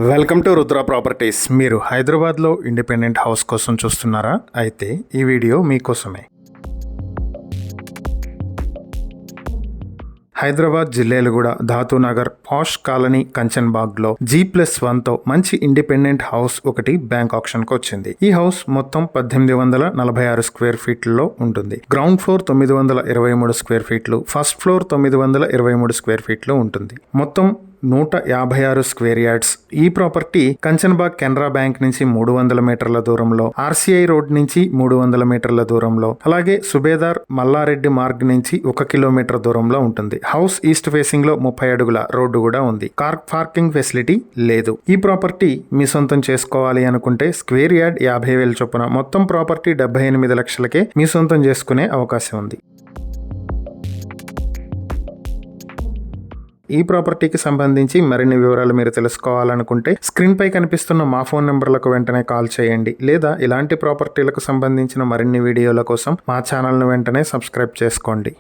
Welcome to Rudra properties. మీరు హైదరాబాద్లో independent house కోసం చూస్తున్నారా? అయితే ఈ వీడియో మీకోసమే. హైదరాబాద్ జిల్లేలుగూడ ధాతూనగర్ పాష్ కాలనీ కంచన్బాగ్లో G+1తో మంచి ఇండిపెండెంట్ హౌస్ ఒకటి బ్యాంక్ ఆప్షన్కి వచ్చింది. ఈ హౌస్ మొత్తం 1846 స్క్వేర్ ఫీట్లలో ఉంటుంది. గ్రౌండ్ ఫ్లోర్ 923 స్క్వేర్ ఫీట్లు, ఫస్ట్ ఫ్లోర్ 923 స్క్వేర్ ఫీట్లు ఉంటుంది. మొత్తం 156 స్క్వేర్ యార్డ్స్. ఈ ప్రాపర్టీ కంచన్బాగ్ కెనరా బ్యాంక్ నుంచి 300 మీటర్ల దూరంలో, RCI రోడ్ నుంచి 300 మీటర్ల దూరంలో, అలాగే సుబేదార్ మల్లారెడ్డి మార్గ్ నుంచి 1 కిలోమీటర్ దూరంలో ఉంటుంది. హౌస్ ఈస్ట్ ఫేసింగ్ లో 30 అడుగుల రోడ్డు కూడా ఉంది. కార్ పార్కింగ్ ఫెసిలిటీ లేదు. ఈ ప్రాపర్టీ మీ సొంతం చేసుకోవాలి అనుకుంటే స్క్వేర్ యార్డ్ 50,000 చొప్పున, మొత్తం ప్రాపర్టీ 78 లక్షలకే మీ సొంతం చేసుకునే అవకాశం ఉంది. ఈ ప్రాపర్టీకి సంబంధించి మరిన్ని వివరాలు మీరు తెలుసుకోవాలనుకుంటే స్క్రీన్ పై కనిపిస్తున్న మా ఫోన్ నెంబర్లకు వెంటనే కాల్ చేయండి, లేదా ఇలాంటి ప్రాపర్టీలకు సంబంధించిన మరిన్ని వీడియోల కోసం మా ఛానల్ను వెంటనే సబ్స్క్రైబ్ చేసుకోండి.